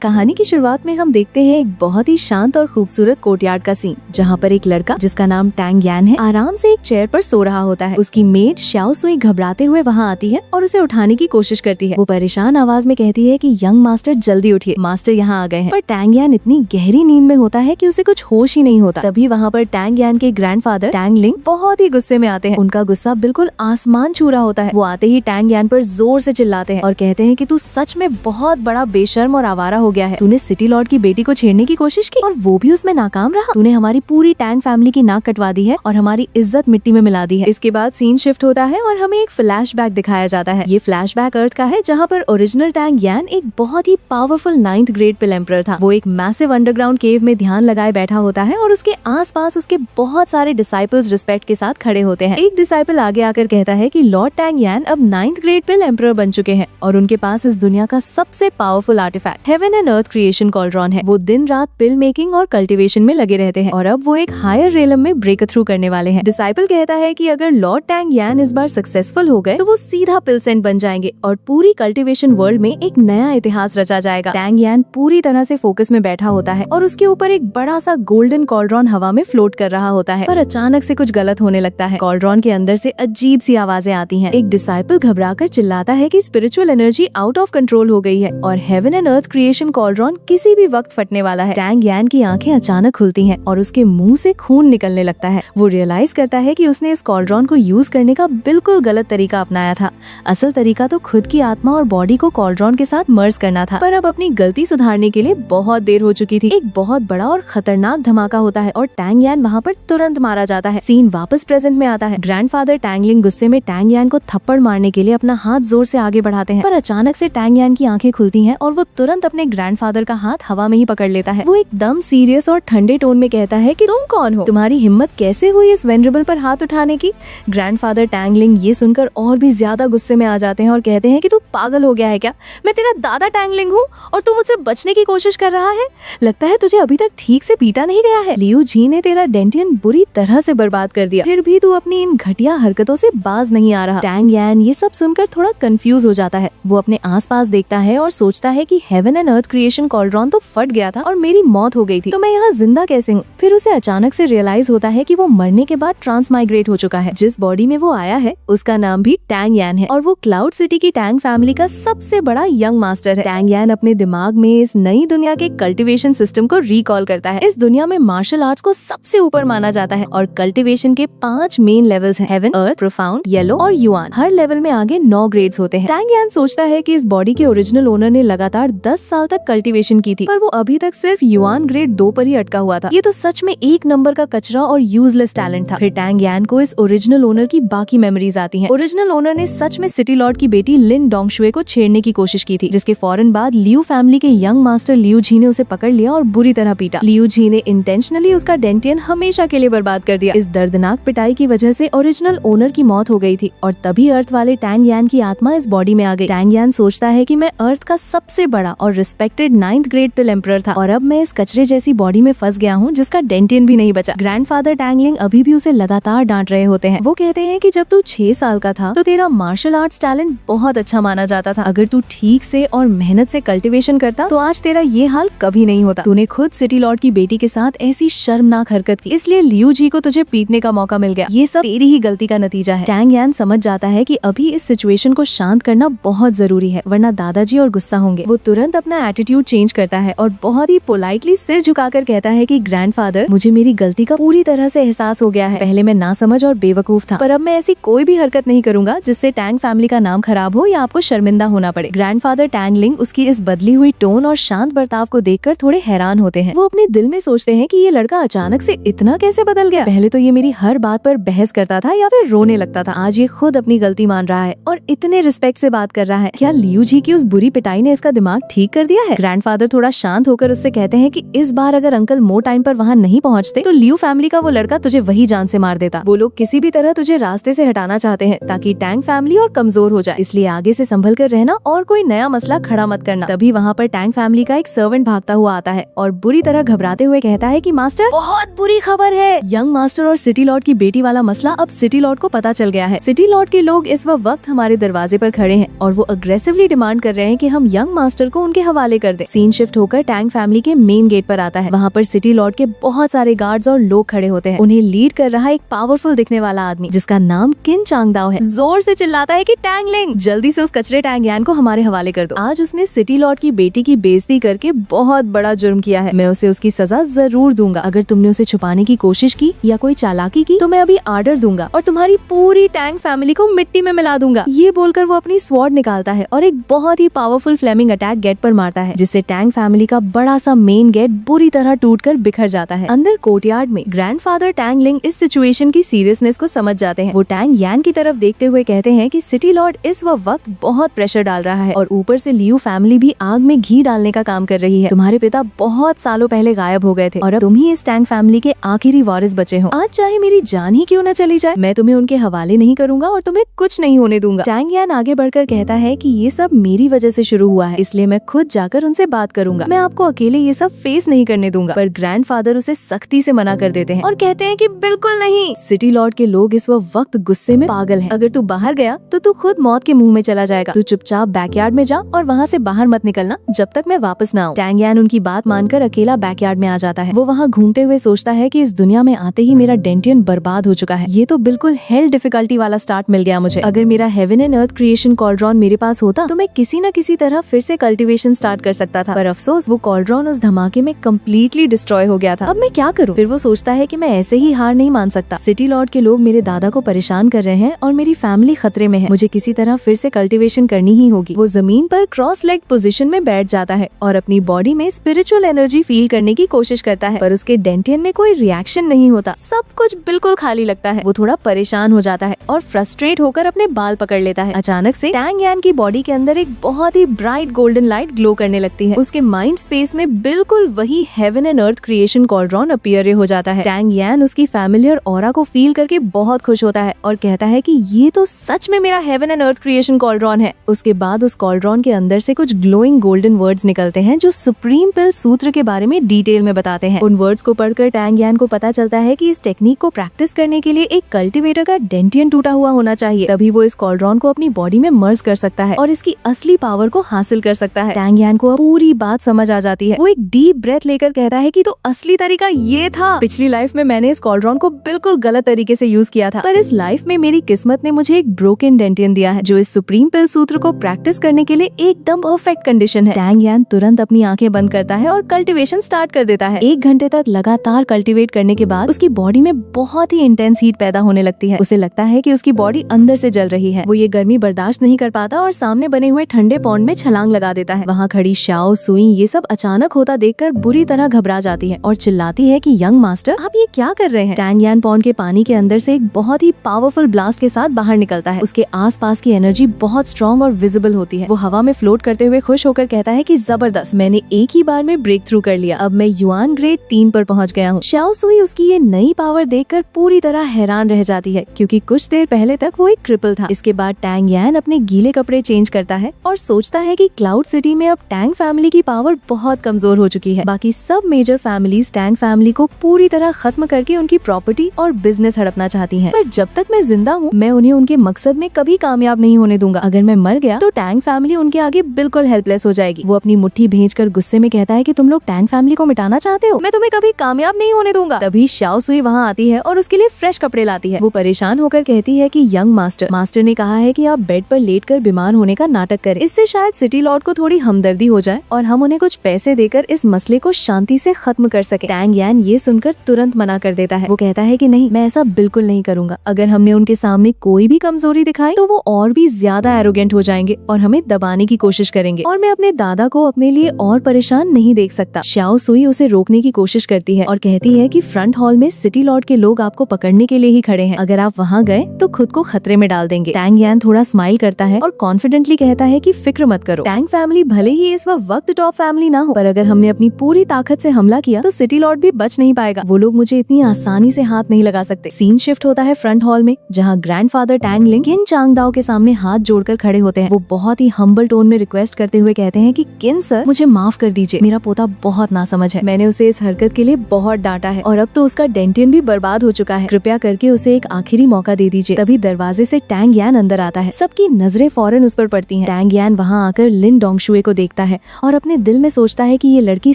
कहानी की शुरुआत में हम देखते हैं एक बहुत ही शांत और खूबसूरत कोर्टयार्ड का सीन, जहाँ पर एक लड़का जिसका नाम टैंग यान है आराम से एक चेयर पर सो रहा होता है। उसकी मेड श्याओ सुई घबराते हुए वहाँ आती है और उसे उठाने की कोशिश करती है। वो परेशान आवाज में कहती है कि यंग मास्टर जल्दी उठिए, मास्टर यहाँ आ गए हैं। पर टैंग यान इतनी गहरी नींद में होता है कि उसे कुछ होश ही नहीं होता। तभी वहाँ पर टैंग यान के ग्रैंडफादर टैंग लिंग बहुत ही गुस्से में आते हैं। उनका गुस्सा बिल्कुल आसमान छू रहा होता है। वो आते ही टैंग यान पर जोर से चिल्लाते हैं और कहते हैं कि तू सच में बहुत बड़ा बेशर्म और आवारा हो गया है। तूने सिटी लॉर्ड की बेटी को छेड़ने की कोशिश की और वो भी उसमें नाकाम रहा। तूने हमारी पूरी टैंग फैमिली की नाक कटवा दी है और हमारी इज्जत मिट्टी में मिला दी है। इसके बाद सीन शिफ्ट होता है और हमें एक फ्लैशबैक दिखाया जाता है। ये फ्लैशबैक अर्थ का है, जहाँ पर ओरिजिनल टैंग यान एक बहुत ही पावरफुल 9th ग्रेड पिल एम्परर था। वो एक मैसिव अंडरग्राउंड केव में ध्यान लगाए बैठा होता है और उसके आसपास उसके बहुत सारे डिसाइपल्स रिस्पेक्ट के साथ खड़े होते हैं। एक डिसाइपल आगे आकर कहता है कि लॉर्ड टैंग यान अब 9th ग्रेड पिल एम्परर बन चुके हैं और उनके पास इस दुनिया का सबसे powerful artifact heaven and earth creation cauldron है। वो दिन रात पिल मेकिंग और कल्टीवेशन में लगे रहते हैं और अब वो एक हायर रेलम में ब्रेक थ्रू करने वाले हैं। डिसाइपल कहता है कि अगर लॉर्ड टैंग यान इस बार सक्सेसफुल हो गए तो वो सीधा पिल सेंट बन जाएंगे और पूरी कल्टीवेशन वर्ल्ड में एक नया इतिहास रचा जाएगा। टैंग यान पूरी तरह से फोकस में बैठा होता है और उसके ऊपर एक बड़ा सा गोल्डन कॉल्ड्रॉन हवा में फ्लोट कर रहा होता है। पर अचानक से कुछ गलत होने लगता है। कॉल्ड्रॉन के अंदर से अजीब सी आवाजें आती हैं। एक डिसाइपल घबराकर चिल्लाता है कि spiritual energy out of control हो गई है और haven and earth creation cauldron किसी भी वक्त फटने वाला है। टैंग यान की आंखें अचानक खुलती हैं और उसके मुंह से खून निकलने लगता है। वो रियलाइज करता है कि उसने इस कॉल्ड्रॉन को यूज करने का बिल्कुल गलत तरीका अपनाया था। असल तरीका तो खुद की आत्मा और बॉडी को कॉल्ड्रॉन के साथ मर्ज करना था। पर अब अपनी गलती सुधारने के लिए बहुत देर हो चुकी थी। एक बहुत बड़ा और खतरनाक धमाका होता है और टैंग यान वहाँ पर तुरंत मारा जाता है। सीन वापस प्रेजेंट में आता है। ग्रैंडफादर टैंग लिंग गुस्से में टैंग यान को थप्पड़ मारने के लिए अपना हाथ जोर से आगे बढ़ाते हैं। पर अचानक से टैंग यान की आंखें खुलती हैं और वो तुरंत अपने ग्रैंडफादर का हाथ हवा में ही पकड़ लेता है। वो एकदम सीरियस और ठंडे टोन में कहता है कि तुम कौन हो? तुम्हारी हिम्मत कैसे हुई इस वेनरेबल पर हाथ उठाने की? ग्रैंडफादर टैंग लिंग ये सुनकर और भी ज्यादा गुस्से में आ जाते हैं और कहते हैं कि तू पागल हो गया है क्या? मैं तेरा दादा टैंग लिंग हूँ और तू मुझसे बचने की कोशिश कर रहा है। लगता है तुझे अभी तक ठीक से पीटा नहीं गया है। लियू जी ने तेरा डेंटियन बुरी तरह से बर्बाद कर दिया, फिर भी तू अपनी इन घटिया हरकतों से बाज नहीं आ रहा। टैंग यान ये सब सुनकर थोड़ा कंफ्यूज हो जाता है। वो अपने आसपास देखता है और सोचता है कि haven and earth creation cauldron तो फट गया था और मेरी मौत हो गई थी, तो मैं यहाँ जिंदा कैसे हूँ? फिर उसे अचानक से रियलाइज होता है कि वो मरने के बाद ट्रांसमाइग्रेट हो चुका है। जिस बॉडी में वो आया है उसका नाम भी टैंग यान है और वो क्लाउड सिटी की टैंग फैमिली का सबसे बड़ा यंग मास्टर है। टैंग यान अपने दिमाग में इस नई दुनिया के कल्टीवेशन सिस्टम को रिकॉल करता है। इस दुनिया में मार्शल आर्ट्स को सबसे ऊपर माना जाता है और कल्टीवेशन के 5 मेन लेवल्स हैं: हेवन, अर्थ, प्रोफाउंड, येलो और युआन। हर लेवल में आगे 9 ग्रेड्स होते हैं। टैंग यान सोचता है कि इस बॉडी के ओरिजिनल ओनर ने लगातार 10 साल तक कल्टीवेशन की थी, पर वो अभी तक सिर्फ युआन ग्रेड 2 पर ही अटका हुआ था। ये तो सच में एक नंबर का कचरा और यूजलेस टैलेंट था। फिर टैंग यान को इस ओरिजिनल ओनर की बाकी मेमोरीज आती हैं। ओरिजिनल ओनर ने सच में सिटी लॉर्ड की बेटी लिन डोंगशुए को छेड़ने की कोशिश की थी, जिसके फौरन बाद लियू फैमिली के यंग मास्टर लियू जी ने उसे पकड़ लिया और बुरी तरह पीटा। लियू जी ने इंटेंशनली उसका डेंटियन हमेशा के लिए बर्बाद कर दिया। इस दर्दनाक पिटाई की वजह से ओरिजिनल ओनर की मौत हो गई थी और तभी अर्थ वाले टैंग यान की आत्मा इस बॉडी में आ गई। टैंग यान सोचता है कि मैं अर्थ का सबसे बड़ा और रिस्पेक्टेड 9th ग्रेड पिल एम्परर था और अब मैं इस कचरे जैसी बॉडी में फंस गया हूँ जिसका डेंटियन भी नहीं बचा। ग्रैंडफादर टैंग लिंग अभी भी उसे लगातार डांट रहे होते हैं। वो कहते हैं कि जब तू 6 साल का था तो तेरा मार्शल आर्ट्स टैलेंट बहुत अच्छा माना जाता था। अगर तू ठीक से और मेहनत से कल्टीवेशन करता तो आज तेरा ये हाल कभी नहीं होता। तूने खुद सिटी लॉर्ड की बेटी के साथ ऐसी शर्मनाक हरकत की, इसलिए लियू जी को तुझे पीटने का मौका मिल गया। ये सब तेरी ही गलती का नतीजा है। टैंग यान समझ जाता है कि अभी इस सिचुएशन को शांत करना बहुत जरूरी है, वरना दादाजी और गुस्सा होंगे। वो तुरंत अपना एटीट्यूड चेंज करता है और बहुत ही पोलाइटली सिर झुकाकर कहता है कि ग्रैंडफादर, मुझे मेरी गलती का पूरी तरह से एहसास हो गया है। पहले मैं नासमझ और बेवकूफ था, पर अब मैं ऐसी कोई भी हरकत नहीं करूंगा जिससे टैंग फैमिली का नाम खराब हो या आपको शर्मिंदा होना पड़े। ग्रैंडफादर टैंग लिंग उसकी इस बदली हुई टोन और शांत बर्ताव को देखकर थोड़े हैरान होते हैं। वो अपने दिल में सोचते हैं कि ये लड़का अचानक से इतना कैसे बदल गया। पहले तो ये मेरी हर बात पर बहस करता था या फिर रोने लगता था, आज ये खुद अपनी गलती मान रहा है और इतने रिस्पेक्ट से बात कर रहा है। क्या लियू जी की उस बुरी पिटाई ने इसका दिमाग ठीक कर दिया है? ग्रैंडफादर थोड़ा शांत होकर उससे कहते हैं कि इस बार अगर अंकल मो टाइम पर वहाँ नहीं पहुँचते तो लियू फैमिली का वो लड़का तुझे वही जान से मार देता। वो लोग किसी भी तरह तुझे रास्ते से हटाना चाहते हैं ताकि टैंग फैमिली और कमजोर हो जाए, इसलिए आगे से संभल कर रहना और कोई नया मसला खड़ा मत करना। तभी वहाँ पर टैंग फैमिली का एक सर्वेंट भागता हुआ आता है और बुरी तरह घबराते हुए कहता है कि मास्टर, बहुत बुरी खबर है। यंग मास्टर और सिटी लॉर्ड की बेटी वाला मसला अब सिटी लॉर्ड को पता चल गया है। सिटी लॉर्ड के लोग इस वक्त हमारे दरवाजे पर खड़े हैं और वो अग्रेसिवली डिमांड कर रहे हैं कि हम यंग मास्टर को उनके हवाले हवाले कर दे। सीन शिफ्ट होकर टैंग फैमिली के मेन गेट पर आता है। वहाँ पर सिटी लॉर्ड के बहुत सारे गार्ड्स और लोग खड़े होते हैं। उन्हें लीड कर रहा एक पावरफुल दिखने वाला आदमी जिसका नाम किन चांगदाओ है जोर से चिल्लाता है कि टैंग लिंग, जल्दी से उस कचरे टैंग यान को हमारे हवाले कर दो। आज उसने सिटी लॉर्ड की बेटी की बेइज्जती करके बहुत बड़ा जुर्म किया है। मैं उसे उसकी सजा जरूर दूंगा। अगर तुमने उसे छुपाने की कोशिश की या कोई चालाकी की तो मैं अभी आर्डर दूंगा और तुम्हारी पूरी टैंग फैमिली को मिट्टी में मिला दूंगा। ये बोलकर वो अपनी स्वॉर्ड निकालता है और एक बहुत ही पावरफुल फ्लेमिंग अटैक गेट पर मारता है, जिससे टैंग फैमिली का बड़ा सा मेन गेट बुरी तरह टूटकर बिखर जाता है। अंदर कोर्टयार्ड में ग्रैंडफादर टैंग लिंग इस सिचुएशन की सीरियसनेस को समझ जाते हैं। वो टैंग यान की तरफ देखते हुए कहते हैं कि सिटी लॉर्ड इस वक्त बहुत प्रेशर डाल रहा है और ऊपर से लियू फैमिली भी आग में घी डालने का काम कर रही है। तुम्हारे पिता बहुत सालों पहले गायब हो गए थे और अब तुम ही इस टैंग फैमिली के आखिरी वारिस बचे हो। आज चाहे मेरी जान ही क्यों न चली जाए, मैं तुम्हें उनके हवाले नहीं करूंगा और तुम्हें कुछ नहीं होने दूंगा। टैंग यान आगे बढ़कर कहता है कि ये सब मेरी वजह से शुरू हुआ है, इसलिए मैं खुद जाकर उनसे बात करूंगा। मैं आपको अकेले ये सब फेस नहीं करने दूंगा। पर ग्रैंडफादर उसे सख्ती से मना कर देते हैं और कहते हैं कि बिल्कुल नहीं। सिटी लॉर्ड के लोग इस वक्त गुस्से में पागल हैं। अगर तू बाहर गया तो तू खुद मौत के मुंह में चला जाएगा। तू चुपचाप बैकयार्ड में जा और वहाँ से बाहर मत निकलना जब तक मैं वापस ना आऊं। टैंग यान उनकी बात मानकर अकेला बैकयार्ड में आ जाता है। वो वहाँ घूमते हुए सोचता है कि इस दुनिया में आते ही मेरा डेंटियन बर्बाद हो चुका है। ये तो बिल्कुल हेल डिफिकल्टी वाला स्टार्ट मिल गया मुझे। अगर मेरा haven and earth creation cauldron मेरे पास होता तो मैं किसी न किसी तरह फिर से कल्टीवेशन स्टार्ट कर सकता था। पर अफसोस वो कॉल्ड्रॉन उस धमाके में कम्प्लीटली डिस्ट्रॉय हो गया था। अब मैं क्या करूँ? फिर वो सोचता है कि मैं ऐसे ही हार नहीं मान सकता। सिटी लॉर्ड के लोग मेरे दादा को परेशान कर रहे हैं और मेरी फैमिली खतरे में है। मुझे किसी तरह फिर से कल्टीवेशन करनी ही होगी। वो जमीन पर क्रॉस लेग पोजीशन में बैठ जाता है और अपनी बॉडी में स्पिरिचुअल एनर्जी फील करने की कोशिश करता है, पर उसके डेंटियन में कोई रिएक्शन नहीं होता। सब कुछ बिल्कुल खाली लगता है। वो थोड़ा परेशान हो जाता है और फ्रस्ट्रेट होकर अपने बाल पकड़ लेता है। अचानक से टैंग यान की बॉडी के अंदर एक बहुत ही ब्राइट गोल्डन लाइट ग्लो करने लगती है। उसके माइंड स्पेस में बिल्कुल वही haven and earth creation cauldron appear हो जाता है। टैंग यान उसकी फैमिलियर ऑरा को फील करके बहुत खुश होता है और कहता है कि ये तो सच में मेरा haven and earth creation cauldron है। उसके बाद उस कॉल्ड्रॉन के अंदर से कुछ ग्लोइंग गोल्डन वर्ड्स निकलते हैं जो सुप्रीम पिल सूत्र के बारे में डिटेल में बताते हैं। उन वर्ड्स को पढ़कर टैंग यान को पता चलता है कि इस टेक्निक को प्रैक्टिस करने के लिए एक कल्टीवेटर का डेंटियन टूटा हुआ होना चाहिए, तभी वो इस कॉल्ड्रॉन को अपनी बॉडी में मर्ज कर सकता है और इसकी असली पावर को हासिल कर सकता है। टैंग यान को पूरी बात समझ आ जाती है। वो एक डीप ब्रेथ लेकर कहता है कि तो असली तरीका ये था। पिछली लाइफ में मैंने इस कॉल्ड्रॉन को बिल्कुल गलत तरीके से यूज किया था, पर इस लाइफ में मेरी किस्मत ने मुझे एक ब्रोकन डेंटियन दिया है जो इस सुप्रीम पिल सूत्र को प्रैक्टिस करने के लिए एकदम परफेक्ट कंडीशन है। टैंग यान तुरंत अपनी आंखें बंद करता है और कल्टीवेशन स्टार्ट कर देता है। 1 घंटे तक लगातार कल्टीवेट करने के बाद उसकी बॉडी में बहुत ही इंटेंस हीट पैदा होने लगती है। उसे लगता है कि उसकी बॉडी अंदर से जल रही है। वो ये गर्मी बर्दाश्त नहीं कर पाता और सामने बने हुए ठंडे पॉन्ड में छलांग लगा देता है। वहाँ खड़ी श्याओ सुई ये सब अचानक होता देखकर बुरी तरह घबरा जाती है और चिल्लाती है कि यंग मास्टर आप ये क्या कर रहे हैं? टैंग यान पॉन्ड के पानी के अंदर से एक बहुत ही पावरफुल ब्लास्ट के साथ बाहर निकलता है। उसके आसपास की एनर्जी बहुत स्ट्रॉन्ग और विजिबल होती है। वो हवा में फ्लोट करते हुए खुश होकर कहता है कि जबरदस्त, मैंने एक ही बार में ब्रेक थ्रू कर लिया। अब मैं युआन ग्रेड 3 पर पहुंच गया हूँ। श्याओ सुई उसकी ये नई पावर देखकर पूरी तरह हैरान रह जाती है क्योंकि कुछ देर पहले तक वो एक क्रिपल था। इसके बाद टैंग यान अपने गीले कपड़े चेंज करता है और सोचता है कि क्लाउड सिटी में अब टैंग फैमिली की पावर बहुत कमजोर हो चुकी है। बाकी सब मेजर फैमिलीज टैंग फैमिली को पूरी तरह खत्म करके उनकी प्रॉपर्टी और बिजनेस हड़पना चाहती हैं। पर जब तक मैं जिंदा हूँ मैं उन्हें उनके मकसद में कभी कामयाब नहीं होने दूंगा। अगर मैं मर गया तो टैंग फैमिली उनके आगे बिल्कुल हेल्पलेस हो जाएगी। वो अपनी मुट्ठी भेजकर गुस्से में कहता है कि तुम लोग टैंग फैमिली को मिटाना चाहते हो, मैं तुम्हें कभी कामयाब नहीं होने दूंगा। तभी श्याओ सुई वहाँ आती है और उसके लिए फ्रेश कपड़े लाती है। वो परेशान होकर कहती है कि यंग मास्टर ने कहा है कि आप बेड पर लेटकर बीमार होने का नाटक करें। इससे शायद सिटी लॉर्ड को थोड़ी हमदर्दी हो जाए और हम उन्हें कुछ पैसे देकर इस मसले को शांति से खत्म कर सके। टैंग यान ये सुनकर तुरंत मना कर देता है। वो कहता है कि नहीं, मैं ऐसा बिल्कुल नहीं करूंगा। अगर हमने उनके सामने कोई भी कमजोरी दिखाई तो वो और भी ज्यादा एरोगेंट हो जाएंगे और हमें दबाने की कोशिश करेंगे और मैं अपने दादा को अपने लिए और परेशान नहीं देख सकता। श्याओ सुई उसे रोकने की कोशिश करती है और कहती है कि फ्रंट हॉल में सिटी लॉर्ड के लोग आपको पकड़ने के लिए ही खड़े हैं। अगर आप वहाँ गए तो खुद को खतरे में डाल देंगे। टैंग यान थोड़ा स्माइल करता है और कॉन्फिडेंटली कहता है कि फिक्र मत करो। टैंग फैमिली भले ही इस वक्त टॉप फैमिली ना हो, पर अगर हमने अपनी पूरी ताकत से हमला किया तो सिटी लॉर्ड भी बच नहीं पाएगा। वो लोग मुझे इतनी आसानी से हाथ नहीं लगा सकते। सीन शिफ्ट होता है फ्रंट हॉल में जहाँ ग्रैंडफादर टैंग लिंग किन चांगदाओ के सामने हाथ जोड़कर खड़े होते हैं। वो बहुत ही हम्बल टोन में रिक्वेस्ट करते हुए कहते हैं कि किन सर, मुझे माफ कर दीजिए। मेरा पोता बहुत नासमझ है। मैंने उसे इस हरकत के लिए बहुत डांटा है और अब तो उसका डेंटियन भी बर्बाद हो चुका है। कृपया करके उसे एक आखिरी मौका दे दीजिए। तभी दरवाजे से टैंग यान अंदर आता है। सबकी नजरें फौरन उस पर पड़ती हैं। टैंग यान वहाँ आकर लिन डोंगशुए को देखता देखता है और अपने दिल में सोचता है कि ये लड़की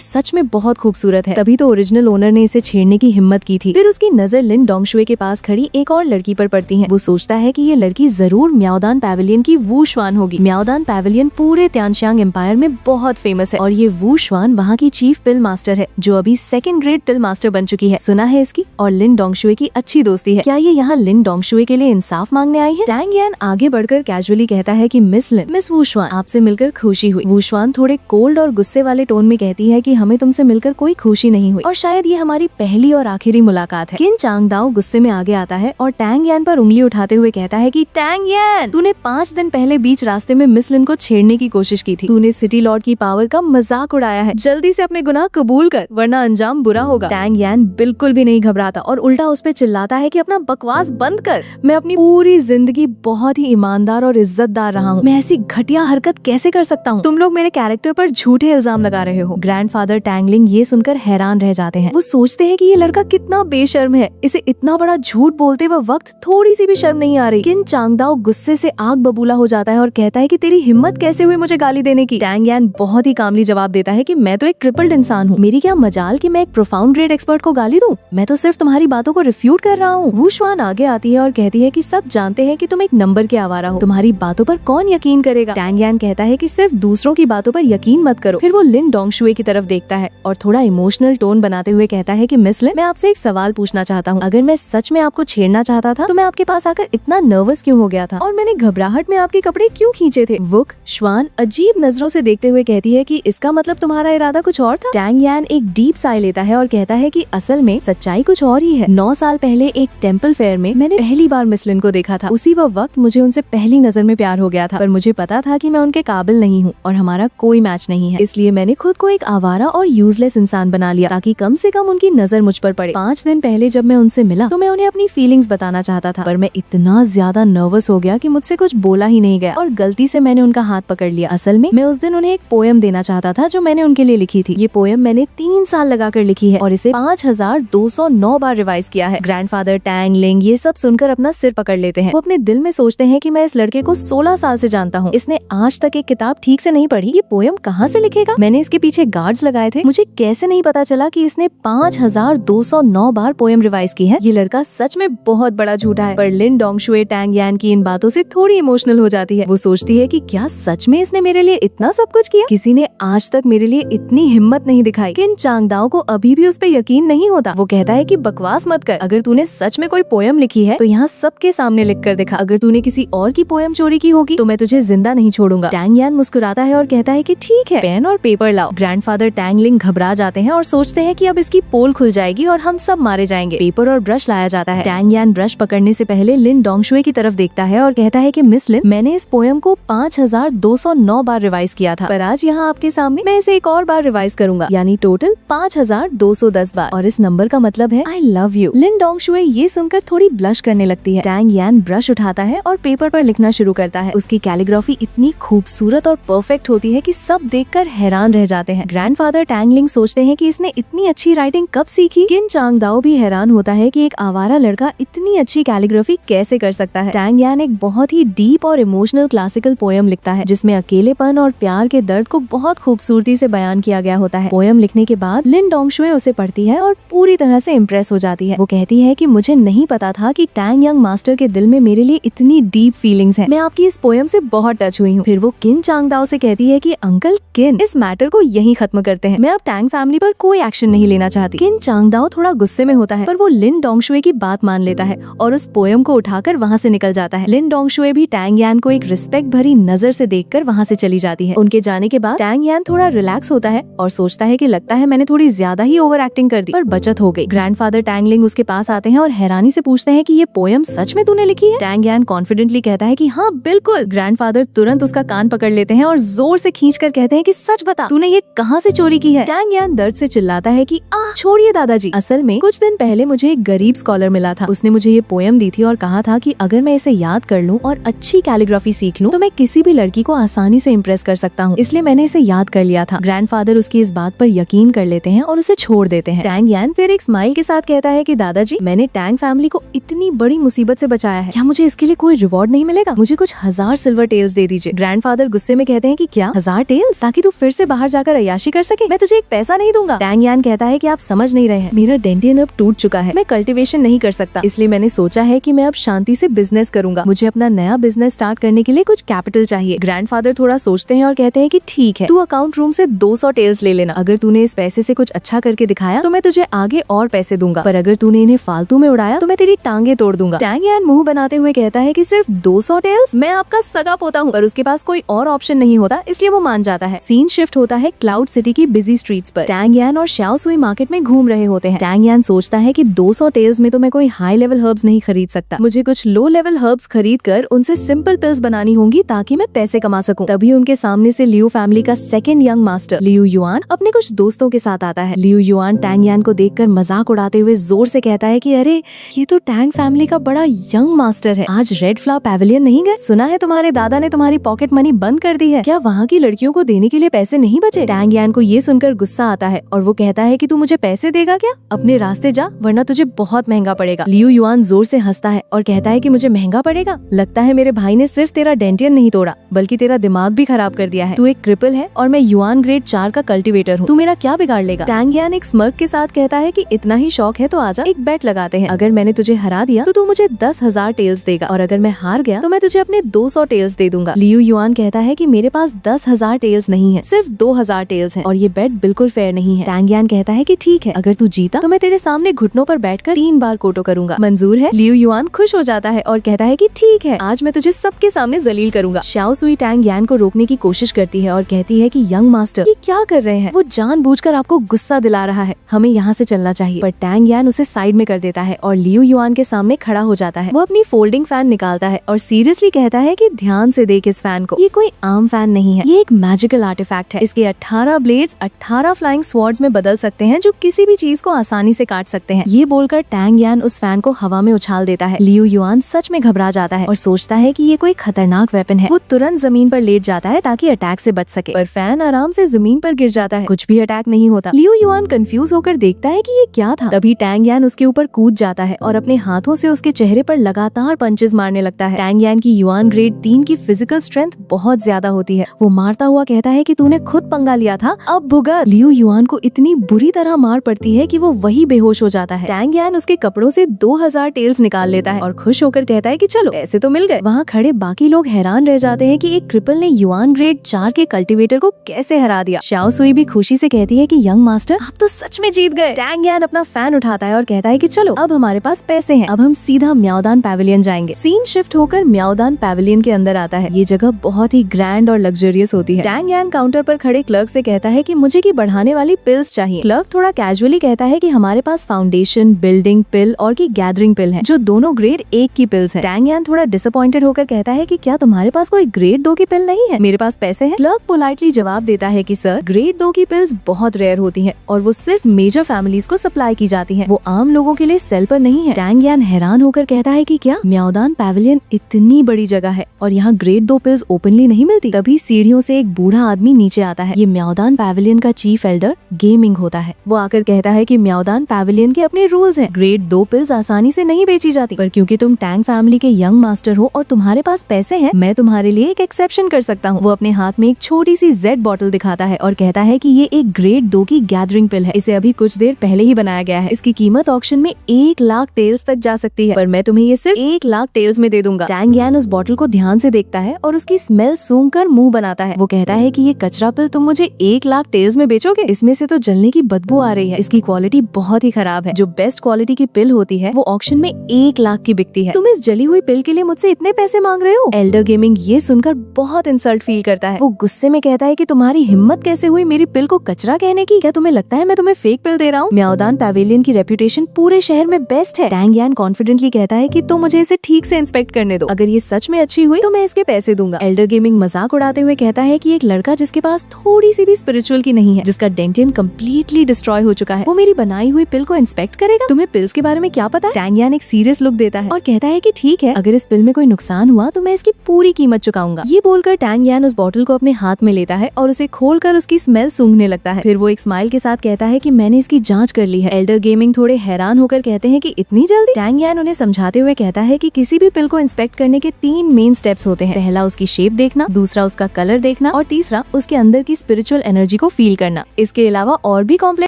सच में बहुत खूबसूरत है, तभी तो ओरिजिनल ओनर ने इसे छेड़ने की हिम्मत की थी। फिर उसकी नजर लिन डोंगशुए के पास खड़ी एक और लड़की पर पड़ती है। वो सोचता है कि ये लड़की जरूर म्याओदान पैवेलियन की वू श्वान होगी। म्याओदान पैवेलियन पूरे त्यानशियांग एम्पायर में बहुत फेमस है और ये वू श्वान वहाँ की चीफ पिल मास्टर है, जो अभी 2nd ग्रेड पिल मास्टर बन चुकी है। सुना है इसकी और लिन डोंगशुए की अच्छी दोस्ती है। क्या ये यहाँ लिन डोंगशुए के लिए इंसाफ मांगने आई है? टैंग यान आगे बढ़कर कैजुअली कहता है कि मिस वू श्वान, आपसे मिलकर खुशी हुई। वू श्वान थोड़े कोल्ड और गुस्से वाले टोन में कहती है कि हमें तुमसे मिलकर कोई खुशी नहीं हुई और शायद ये हमारी पहली और आखिरी मुलाकात है। किन चांगदाओ गुस्से में आगे आता है और टैंग यान पर उंगली उठाते हुए कहता है कि टैंग यान, तूने 5 दिन पहले बीच रास्ते में मिस लिन को छेड़ने की कोशिश की थी। तूने सिटी लॉर्ड की पावर का मजाक उड़ाया है। जल्दी से अपने गुनाह कबूल कर, वरना अंजाम बुरा होगा। टैंग यान बिल्कुल भी नहीं घबराता और उल्टा उस पे चिल्लाता है कि अपना बकवास बंद कर। मैं अपनी पूरी जिंदगी बहुत ही ईमानदार और इज्जतदार रहा हूँ। मैं ऐसी घटिया हरकत कैसे कर सकता हूँ? तुम लोग मेरे कैरेक्टर पर झूठे इल्जाम लगा रहे हो। ग्रैंडफादर टैंगलिंग ये सुनकर हैरान रह जाते हैं। वो सोचते हैं कि ये लड़का कितना बेशर्म है, इसे इतना बड़ा झूठ बोलते हुए वक्त थोड़ी सी भी शर्म नहीं आ रही। किन चांगदाओ गुस्से से आग बबूला हो जाता है और कहता है कि तेरी हिम्मत कैसे हुई मुझे गाली देने की? टैंग यान बहुत ही कामली जवाब देता है कि मैं तो एक क्रिपल्ड इंसान हूँ, मेरी क्या मजाल कि मैं एक प्रोफाउंड ग्रेड एक्सपर्ट को गाली दूं? मैं तो सिर्फ तुम्हारी बातों को रिफ्यूट कर रहा हूँ। वू श्वान आगे आती है और कहती है कि सब जानते हैं कि तुम एक नंबर के आवारा हो, तुम्हारी बातों पर कौन यकीन करेगा? टैंग यान कहता है कि सिर्फ दूसरों की बातों पर यकीन मत करो। फिर वो लिन डोंगशुए की तरफ देखता है और थोड़ा इमोशनल टोन बनाते हुए कहता है कि मिस लिन, मैं आपसे एक सवाल पूछना चाहता हूँ। अगर मैं सच में आपको छेड़ना चाहता था तो मैं आपके पास आकर इतना नर्वस क्यों हो गया था और मैंने घबराहट में आपके कपड़े क्यों खींचे थे? वुक श्वान अजीब नजरों से देखते हुए कहती है कि इसका मतलब तुम्हारा इरादा कुछ और था। टैंग यान एक डीप साई लेता है और कहता है कि असल में सच्चाई कुछ और ही है। 9 साल पहले एक टेम्पल फेयर में मैंने पहली बार मिस लिन को देखा था। उसी वक्त मुझे उनसे पहली नजर में प्यार हो गया था, पर मुझे पता था कि मैं उनके काबिल नहीं हूँ और हमारा कोई मैच नहीं है। इसलिए मैंने खुद को एक आवारा और यूजलेस इंसान बना लिया ताकि कम से कम उनकी नजर मुझ पर पड़े। 5 दिन पहले जब मैं उनसे मिला तो मैं उन्हें अपनी फीलिंग्स बताना चाहता था, पर मैं इतना ज्यादा नर्वस हो गया कि मुझसे कुछ बोला ही नहीं गया और गलती से मैंने उनका हाथ पकड़ लिया। असल में मैं उस दिन उन्हें एक पोयम देना चाहता था जो मैंने उनके लिए लिखी थी। ये पोयम मैंने 3 साल लगाकर लिखी है और इसे 5209 बार रिवाइज किया है। ग्रैंडफादर टैंगलिंग ये सब सुनकर अपना सिर पकड़ लेते हैं। वो अपने दिल में सोचते हैं कि मैं इस लड़के को 16 साल से जानता हूँ, इसने आज तक एक किताब ठीक से नहीं पढ़ी, ये पोयम कहाँ से लिखेगा? मैंने इसके पीछे गार्ड्स लगाए थे, मुझे कैसे नहीं पता चला कि इसने 5209 बार पोयम रिवाइज की है? ये लड़का सच में बहुत बड़ा झूठा है। पर लिन डोंगशुए टैंग यान की इन बातों से थोड़ी इमोशनल हो जाती है। वो सोचती है कि क्या सच में इसने मेरे लिए इतना सब कुछ किया? किसी ने आज तक मेरे लिए इतनी हिम्मत नहीं दिखाई। किन चांगदाओ को अभी भी उस पर यकीन नहीं होता। वो कहता है कि बकवास मत कर, अगर तूने सच में कोई पोयम लिखी है तो यहाँ सबके सामने लिख कर दिखा। अगर तूने किसी और की पोयम चोरी की होगी तो मैं तुझे जिंदा नहीं छोड़ूंगा। टैंग यान मुस्कुराता है और कहता है कि ठीक है, पेन और पेपर लाओ। ग्रैंडफादर टैंगलिंग घबरा जाते हैं और सोचते हैं कि अब इसकी पोल खुल जाएगी और हम सब मारे जाएंगे। पेपर और ब्रश लाया जाता है। टैंग यान ब्रश पकड़ने से पहले लिन डोंगशुए की तरफ देखता है और कहता है कि मिस लिन, मैंने इस पोयम को 5209 बार रिवाइज किया था, पर आज यहाँ आपके सामने मैं इसे एक और बार रिवाइज करूंगा, यानी टोटल 5210 बार। और इस नंबर का मतलब है आई लव यू। लिन डोंगशुए ये सुनकर थोड़ी ब्लश करने लगती है। टैंग यान ब्रश उठाता है और पेपर पर लिखना शुरू करता है। उसकी कैलीग्राफी इतनी खूबसूरत और परफेक्ट होती है कि सब देखकर हैरान रह जाते हैं। ग्रैंडफादर टैंगलिंग सोचते हैं कि इसने इतनी अच्छी राइटिंग कब सीखी। किन चांगदाओ भी हैरान होता है कि एक आवारा लड़का इतनी अच्छी कैलीग्राफी कैसे कर सकता है। टैंग यान एक बहुत ही डीप और इमोशनल क्लासिकल पोयम लिखता है जिसमें अकेलेपन और प्यार के दर्द को बहुत खूबसूरती से बयान किया गया होता है। पोयम लिखने के बाद लिन डोंगशुए उसे पढ़ती है और पूरी तरह से इम्प्रेस हो जाती है। वो कहती है कि मुझे नहीं पता था कि टैंग यंग मास्टर के दिल में मेरे लिए इतनी डीप फीलिंग्स हैं। मैं आपकी इस पोयम से बहुत टच हुई हूँ। फिर वो किन चांगदाओ से कहती है कि अंकल किन, इस मैटर को यहीं खत्म करते हैं। मैं अब टैंग फैमिली पर कोई एक्शन नहीं लेना चाहती। किन चांगदाओ थोड़ा गुस्से में होता है, पर वो लिन डोंगशुए की बात मान लेता है और उस पोयम को उठाकर वहाँ से निकल जाता है। लिन डोंगशुए भी टैंग यान को एक रिस्पेक्ट भरी नजर से देखकर वहाँ से चली जाती है। उनके जाने के बाद टैंग यान थोड़ा रिलैक्स होता है और सोचता है कि लगता है मैंने थोड़ी ज्यादा ही ओवर एक्टिंग कर दी, पर बचत हो गई। ग्रैंडफादर टैंगलिंग उसके पास आते हैं और हैरानी से पूछते हैं कि ये पोयम सच में तूने लिखी है? टैंग यान कॉन्फिडेंटली कहता है कि हाँ बिल्कुल। ग्रैंडफादर तुरंत उसका कान पकड़ लेते हैं और जोर से खींचकर कहते हैं कि सच बता, तूने ये कहाँ से चोरी की है? टैंग यान दर्द से चिल्लाता है कि छोड़िए दादाजी, असल में कुछ दिन पहले मुझे एक गरीब स्कॉलर मिला था। उसने मुझे ये पोयम दी थी और कहा था कि अगर मैं इसे याद कर लूं और अच्छी कैलीग्राफी सीख लूं तो मैं किसी भी लड़की को आसानी से इम्प्रेस कर सकता हूँ, इसलिए मैंने इसे याद कर लिया था। ग्रैंडफादर उसकी इस बात पर यकीन कर लेते हैं और उसे छोड़ देते हैं। टैंग यान फिर एक स्माइल के साथ कहता है कि दादाजी, मैंने टैंग फैमिली को इतनी बड़ी मुसीबत से बचाया है, क्या मुझे इसके लिए कोई रिवॉर्ड नहीं मिलेगा? मुझे कुछ 1000 सिल्वर टेल्स दे दीजिए। ग्रैंडफादर गुस्से में कहते हैं कि क्या 10,000 टेल्स ताकि तू फिर से बाहर जाकर अय्याशी कर सके। मैं तुझे एक पैसा नहीं दूंगा। टैंग यान कहता है कि आप समझ नहीं रहे हैं, मेरा डेंटियन अब टूट चुका है, मैं कल्टीवेशन नहीं कर सकता, इसलिए मैंने सोचा है कि मैं अब शांति से बिजनेस करूंगा। मुझे अपना नया बिजनेस स्टार्ट करने के लिए कुछ कैपिटल चाहिए। ग्रैंडफादर थोड़ा सोचते हैं और कहते हैं कि ठीक है, तू अकाउंट रूम से 200 टेल्स ले लेना। अगर तूने इस पैसे से कुछ अच्छा करके दिखाया तो मैं तुझे आगे और पैसे दूंगा, पर अगर तूने इन्हें फालतू में उड़ाया तो मैं तेरी टांगे तोड़ दूंगा। टैंग यान मुंह बनाते हुए कहता है कि सिर्फ 200 टेल्स? मैं आपका सगा पोता हूँ। पर उसके पास कोई और ऑप्शन नहीं होता, इसलिए वो मान जाता है। सीन शिफ्ट होता है क्लाउड सिटी की बिजी स्ट्रीट्स पर। टैंग यान और श्याओ सुई मार्केट में घूम रहे होते हैं। टैंग यान सोचता है कि 200 टेल्स में तो मैं कोई हाई लेवल हर्ब्स नहीं खरीद सकता, मुझे कुछ लो लेवल हर्ब्स खरीद कर उनसे सिंपल पिल्स बनानी होंगी ताकि मैं पैसे कमा सकूं। तभी उनके सामने से लियू फैमिली का second young master Liu yuan अपने कुछ दोस्तों के साथ आता है। लियू युआन टैंग यान को देखकर मजाक उड़ाते हुए जोर से कहता है कि अरे ये तो टैंग फैमिली का बड़ा यंग मास्टर है, आज रेड फ्लावर पैविलियन नहीं गए? सुना है तुम्हारे दादा ने तुम्हारी पॉकेट मनी बंद कर दी है, क्या वहाँ की लड़कियों को देने के लिए पैसे नहीं बचे? टैंग यान को ये सुनकर गुस्सा आता है और वो कहता है कि तू मुझे पैसे देगा क्या? अपने रास्ते जा वरना तुझे बहुत महंगा पड़ेगा। लियू युआन जोर से हंसता है और कहता है कि मुझे महंगा पड़ेगा? लगता है मेरे भाई ने सिर्फ तेरा डेंटियन नहीं तोड़ा बल्कि तेरा दिमाग भी खराब कर दिया है। तू एक क्रिपल है और मैं युआन ग्रेड 4 का कल्टीवेटर हूँ, तू मेरा क्या बिगाड़ लेगा? टैंग यान एक स्मर्क के साथ कहता है कि इतना ही शौक है तो आजा, एक बेट लगाते हैं। अगर मैंने तुझे हरा दिया तो तू मुझे 10,000 टेल्स देगा और अगर मैं हार गया तो मैं तुझे अपने 200 टेल्स दे दूंगा। लियू युआन कहता है कि मेरे पास 10,000 टेल्स नहीं है, सिर्फ 2,000 टेल्स हैं और ये बेट बिल्कुल फेयर नहीं है। टैंग यान कहता है कि ठीक है, अगर तू जीता तो मैं तेरे सामने घुटनों पर बैठकर 3 बार कोटो करूंगा। मंजूर है? लियू युआन खुश हो जाता है और कहता है कि ठीक है, आज मैं तुझे सबके सामने जलील करूंगा। श्याओ सुई टैंग यान को रोकने की कोशिश करती है और कहती है कि यंग मास्टर ये क्या कर रहे हैं, वो जानबूझकर आपको गुस्सा दिला रहा है, हमें यहाँ से चलना चाहिए। पर टैंग यान उसे साइड में कर देता है और लियू युआन के सामने खड़ा हो जाता है। वो अपनी फोल्डिंग फैन निकालता है और सीरियसली कहता है कि ध्यान से देख इस फैन को, ये कोई आम फैन नहीं है, ये एक मैजिकल आर्टिफैक्ट है। इसके 18 ब्लेड्स 18 फ्लाइंग स्वॉर्ड्स में बदल सकते हैं जो किसी भी चीज को आसानी से काट सकते हैं। ये बोलकर टैंग यान उस फैन को हवा में उछाल देता है। लियू युआन सच में घबरा जाता है और सोचता है कि ये कोई खतरनाक वेपन है। वो तुरंत जमीन पर लेट जाता है ताकि अटैक से बच सके, पर फैन आराम से जमीन पर गिर जाता है, कुछ भी अटैक नहीं होता। लियू युआन कंफ्यूज होकर देखता है कि ये क्या था। तभी टैंग यान उसके ऊपर कूद जाता है और अपने हाथों से उसके चेहरे पर लगातार पंचेस मारने लगता है। टैंग यान की युआन ग्रेड 3 की फिजिकल स्ट्रेंथ बहुत ज्यादा होती है। वो मारता हुआ कहता है कि तूने खुद पंगा लिया था, अब भुगत। लियू युआन को इतनी बुरी तरह मार पड़ती है कि वो वही बेहोश हो जाता है। टैंग यान उसके कपड़ों से 2,000 टेल्स निकाल लेता है और खुश होकर कहता है कि चलो पैसे तो मिल गए। वहाँ खड़े बाकी लोग हैरान रह जाते हैं कि एक क्रिपल ने युआन ग्रेड 4 के कल्टीवेटर को कैसे हरा दिया। श्याओ सुई भी खुशी से कहती है कि यंग मास्टर आप तो सच में जीत गए। टैंग यान अपना फैन उठाता है और कहता है कि चलो अब हमारे पास पैसे हैं, अब हम सीधा म्याओदान पैविलियन जाएंगे। सीन शिफ्ट होकर म्याओदान पैविलियन के अंदर आता है। ये जगह बहुत ही ग्रैंड और लग्जरियस होती है। टैंग यान काउंटर पर खड़े क्लर्क से कहता है कि मुझे की बढ़ाने वाली पिल्स चाहिए। क्लर्क थोड़ा कैजुअली कहता है कि हमारे पास फाउंडेशन, बिल्डिंग पिल और की गैदरिंग पिल है, जो दोनों ग्रेड 1 की पिल्स है। टैंग यान थोड़ा डिसअपॉइंटेड होकर कहता है कि क्या तुम्हारे पास कोई ग्रेड 2 की पिल नहीं है? मेरे पास पैसे हैं। क्लर्क पोलाइटली जवाब देता है कि सर, ग्रेड 2 की पिल्स बहुत रेयर होती हैं और वो सिर्फ मेजर फैमिलीज को सप्लाई की जाती हैं, वो आम लोगों के लिए सेल पर नहीं है। टैंग यान हैरान होकर कहता है कि क्या म्याओदान पैविलियन इतनी बड़ी जगह है और यहाँ ग्रेड 2 पिल्स ओपनली नहीं मिलती? तभी सीढ़ियों से एक बूढ़ा आदमी नीचे आता है। ये म्याओदान पैविलियन का चीफ एल्डर गेमिंग होता है। वो आकर कहता है कि म्याओदान पैविलियन के अपने रूल्स हैं, ग्रेड 2 पिल्स आसानी से नहीं बेची जाती, पर क्योंकि तुम टैंग फैमिली के यंग मास्टर हो और तुम्हारे पास पैसे हैं, मैं तुम्हारे लिए एक एक्सेप्शन कर सकता हूँ। वो अपने हाथ में एक छोटी सी जेड बॉटल दिखाता है और कहता है कि ये एक ग्रेड 2 की गैदरिंग पिल है, इसे अभी कुछ देर पहले ही बनाया गया है, इसकी कीमत ऑक्शन में 1 लाख टेल्स तक जा सकती है, पर मैं तुम्हें ये सिर्फ 1 लाख टेल्स में दे दूंगा। टैंग यान उस बॉटल को ध्यान से देखता है और उसकी स्मेल सूंघकर मुंह बनाता है। वो कहता है कि ये कचरा पिल तुम मुझे 1 लाख टेल्स में बेचोगे? इसमें से तो जलने की बदबू आ रही है, इसकी क्वालिटी बहुत ही खराब है। जो बेस्ट क्वालिटी की पिल होती है वो ऑक्शन में 1 लाख की बिकती है, तुम इस जली हुई पिल के लिए मुझसे इतने पैसे मांग रहे हो? एल्डर गेमिंग ये सुनकर बहुत इंसल्ट फील करता है। वो गुस्से में कहता है कि तुम्हारी हिम्मत कैसे हुई मेरी पिल को कचरा कहने की? क्या तुम्हें लगता है मैं तुम्हें फेक पिल दे रहा हूँ? म्याओदान पैविलियन की रेपुटेशन पूरे शहर में बेस्ट है। टैंग यान कॉन्फिडेंटली कहता है कि तुम मुझे इसे ठीक से इंस्पेक्ट करने दो, अगर ये सच में अच्छी हुई तो मैं इसके पैसे दूंगा। एल्डर गेमिंग मजाक उड़ाते हुए कहता है कि एक लड़का जिसके पास थोड़ी सी भी स्पिरिचुअल की नहीं है, जिसका डेंटियन कम्प्लीटली डिस्ट्रॉय हो चुका है, वो मेरी बनाई हुई पिल को इंस्पेक्ट करेगा? तुम्हें पिल्स के बारे में क्या पता है? टैंग यान एक सीरियस लुक देता है और कहता है कि ठीक है, अगर इस पिल में कोई नुकसान हुआ तो मैं इसकी पूरी कीमत चुकाऊंगा। ये बोलकर टैंग यान उस बॉटल को अपने हाथ में लेता है और उसे खोलकर उसकी स्मेल सूंघने लगता है। फिर वो एक स्माइल के साथ कहता है कि मैंने इसकी जांच कर ली है। एल्डर गेमिंग थोड़े हैरान होकर कहते हैं कि इतनी जल्दी? टैंग यान उन्हें समझाते हुए कहता है कि किसी भी पिल को इंस्पेक्ट करने के 3 मेन स्टेप्स होते हैं। पहला उसकी शेप देखना, दूसरा उसका कलर देखना देखना और तीसरा उसके अंदर की स्पिरिचुअल एनर्जी को फील करना। इसके अलावा और भी कॉम्प्लेक्स